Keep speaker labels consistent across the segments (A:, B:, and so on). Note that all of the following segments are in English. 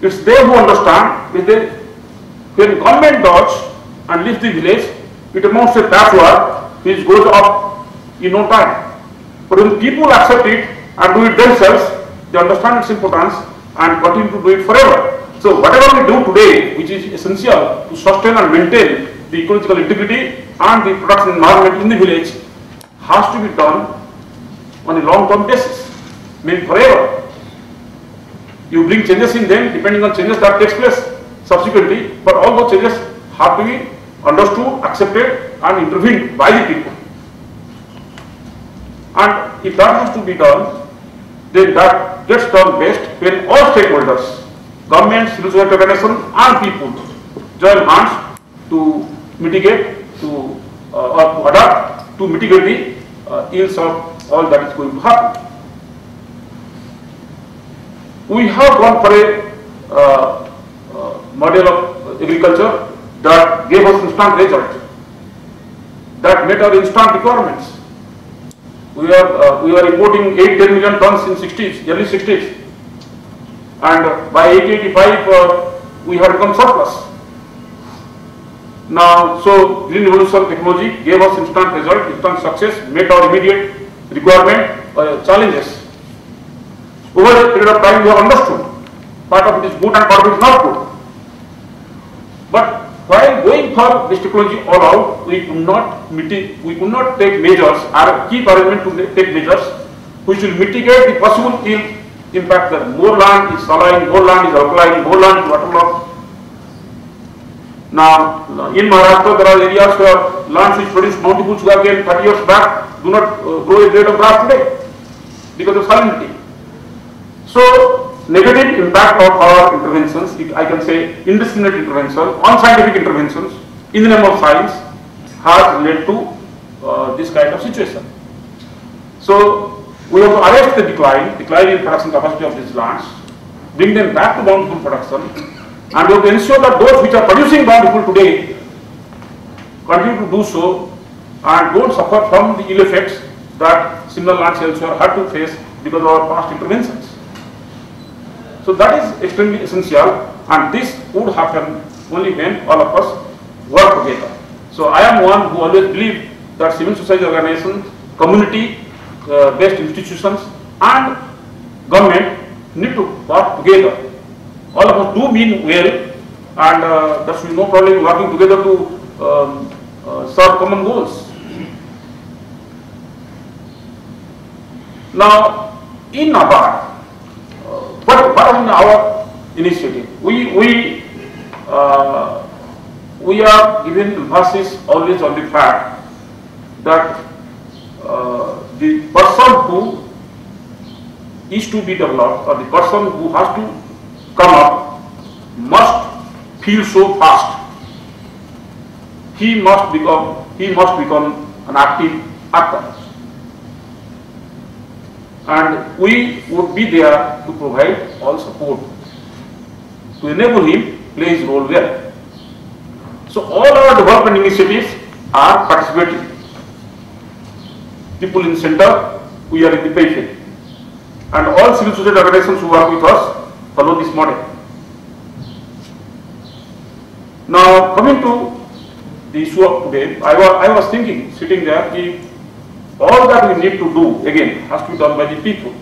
A: It's they who understand. When government does and leaves the village, it amounts to a patchwork which goes up in no time. But when people accept it and do it themselves, they understand its importance and continue to do it forever. So whatever we do today, which is essential to sustain and maintain the ecological integrity and the production environment in the village, has to be done on a long-term basis, maybe forever. You bring changes in them depending on changes that takes place subsequently, but all those changes have to be understood, accepted and intervened by the people. And if that has to be done, then that gets done best when all stakeholders, government, civil society organization and people join hands to mitigate, or to adapt to mitigate the ills of all that is going to happen. We have gone for a model of agriculture that gave us instant result, that met our instant requirements. We are importing 8-10 million tons in early 60s, and by 1885 we had become surplus. Now, so green revolution technology gave us instant result, instant success, met our immediate requirement challenges. Over a period of time we have understood part of it is good and part of it is not good. But while going for this technology all out, we could not take measures, or keep arrangement to take measures which will mitigate the possible ill impact that more land is saline, more land is alkaline, more land is waterlogged. Now, in Maharashtra there are areas where lands which produced bountiful sugarcane 30 years back do not grow a blade of grass today because of salinity. So, negative impact of our interventions, I can say indiscriminate intervention, unscientific interventions in the name of science, has led to this kind of situation. So, we have to arrest the decline in production capacity of these lands, bring them back to bountiful production, and we have to ensure that those which are producing bountiful today continue to do so and don't suffer from the ill effects that similar lands elsewhere had to face because of our past interventions. So that is extremely essential, and this would happen only when all of us work together. So I am one who always believe that civil society organizations, community-based institutions and government need to work together. All of us do mean well, and there should be no problem working together to serve common goals. Now, in NABARD, what is our initiative? We are giving emphasis always on the fact that the person who is to be developed, or the person who has to come up, must feel so fast. He must become an active actor. And we would be there to provide all support to enable him play his role well. So all our development initiatives are participating. People in the center, we are in the periphery. And all civil society organizations who work with us follow this model. Now, coming to the issue of today, I was thinking, sitting there, all that we need to do, again, has to be done by the people.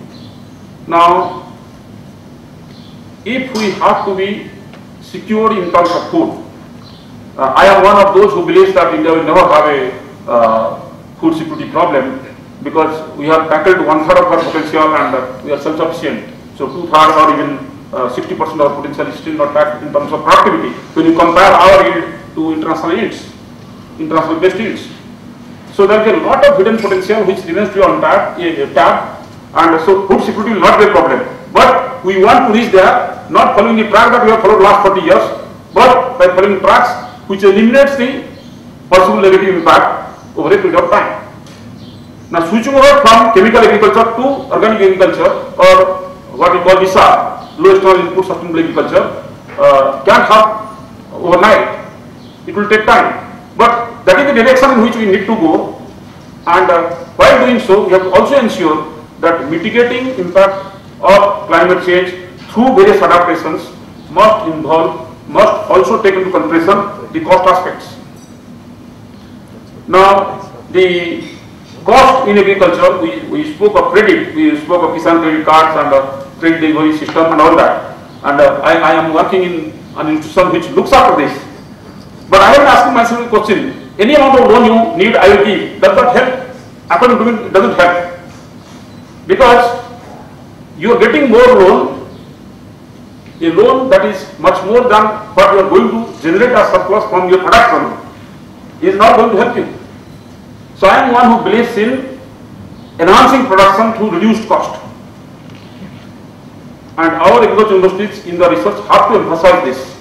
A: Now, if we have to be secure in terms of food, I am one of those who believes that India will never have a food security problem, because we have tackled 1/3 of our potential and we are self-sufficient. So 2/3 or even 60% of our potential is still not tapped in terms of productivity. When you compare our yield to international yields, international best yields. So there is a lot of hidden potential which remains to be untapped, and so food security will not be a problem. But we want to reach there, not following the track that we have followed last 40 years, but by following tracks which eliminates the possible negative impact over a period of time. Now, switching over from chemical agriculture to organic agriculture, or what we call LISA, low external input sustainable agriculture, can't happen overnight. It will take time. But that is the direction in which we need to go, and while doing so, we have to also ensure that mitigating impact of climate change through various adaptations must also take into consideration the cost aspects. Now, the cost in agriculture, we spoke of credit, we spoke of Kisan credit cards and credit delivery system and all that. And I am working in an institution which looks after this. But I am asking myself a question, any amount of loan you need, I will give, does not help. According to me, it doesn't help. Because you are getting more loan, a loan that is much more than what you are going to generate as surplus from your production is not going to help you. So I am one who believes in enhancing production through reduced cost. And our agriculture universities in the research have to emphasize this.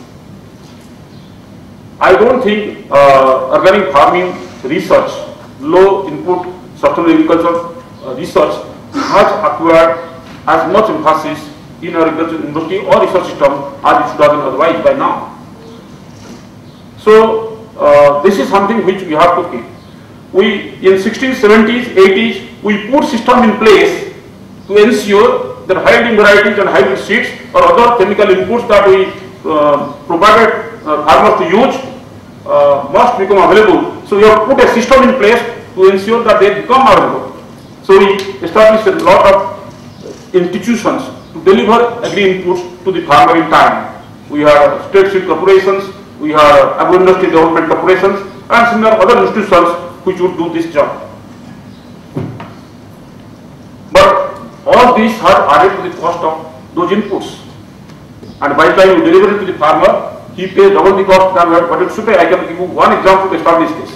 A: I don't think organic farming research, low input sustainable agriculture research has acquired as much emphasis in our agriculture university or research system as it should have been otherwise by now. So this is something which we have to keep. We in 60s, 70s, 80s, we put system in place to ensure that hybrid varieties and hybrid seeds or other chemical inputs that we provided farmers to use must become available. So we have put a system in place to ensure that they become available. So we established a lot of institutions to deliver agri inputs to the farmer in time. We have state seed corporations, we have agro-industry development corporations, and similar other institutions which would do this job. But all these are added to the cost of those inputs. And by the time you deliver it to the farmer, he pays double the cost than what it should pay. I can give you one example to establish this.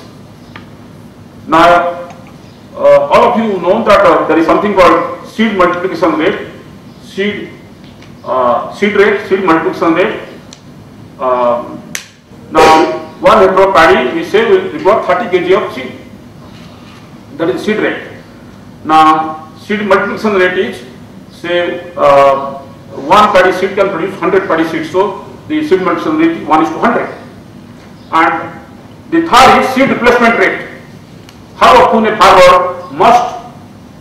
A: Now, all of you know that there is something called seed multiplication rate, seed multiplication rate. Now, 1 hectare of paddy we say will require 30 kg of seed. That is seed rate. Now, seed multiplication rate is say 1 paddy seed can produce 100 paddy seeds. So the seed multiplication rate is 1:100. And the third is seed replacement rate. How often a farmer must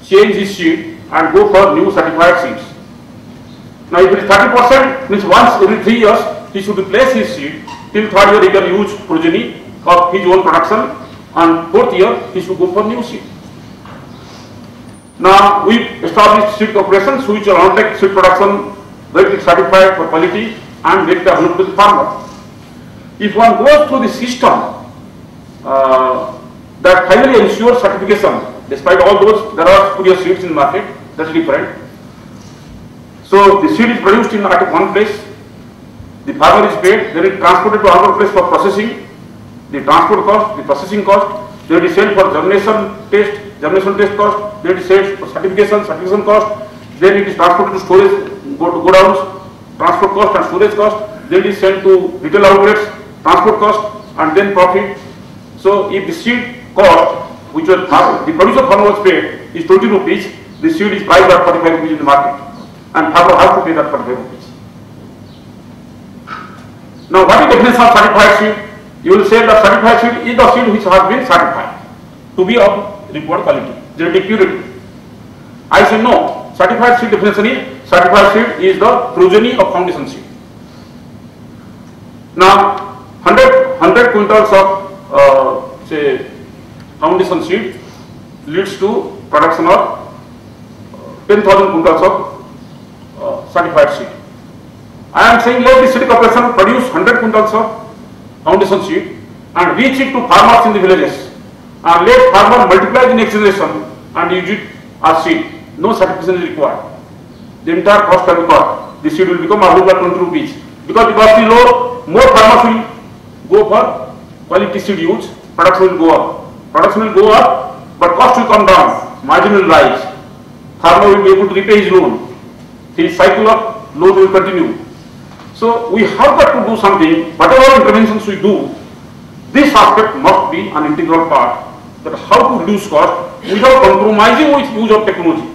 A: change his seed and go for new certified seeds. Now, if it is 30%, means once every 3 years he should replace his seed. Till 3rd year he can use progeny of his own production, and 4th year he should go for new seed. Now, we established seed corporations which will undertake seed production, get it certified for quality and make it available to the farmer. If one goes through the system that finally ensures certification, despite all those, there are spurious seeds in the market, that's different. So the seed is produced at one place, the farmer is paid, then it is transported to another place for processing, the transport cost, the processing cost, then it is sent for germination test cost, then it is sent for certification cost, then it is transported to storage, go downs, transport cost and storage cost, then it is sent to retail outlets, transport cost, and then profit. So if the seed cost, which was the producer farmer was paid, is 20 rupees, the seed is priced at 45 rupees in the market, and farmer has to pay that 45 rupees. Now, what is the definition of certified seed? You will say that certified seed is the seed which has been certified to be of required quality, genetic purity. I say no. Certified seed definition is certified seed is the progeny of foundation seed. Now, 100 quintals of say foundation seed leads to production of 10,000 quintals of certified seed. I am saying let the seed corporation produce 100 quintals of foundation seed and reach it to farmers in the villages, and let farmer multiply the next generation and use it as seed. No certification is required. The entire cost can be cut. The seed will become available at 20 rupees. Because the cost is low, more farmers will go for quality seed use, production will go up. Production will go up, but cost will come down, margin will rise. Farmer will be able to repay his loan. His cycle of loan will continue. So we have got to do something. Whatever interventions we do, this aspect must be an integral part. That how to reduce cost without compromising with use of technology.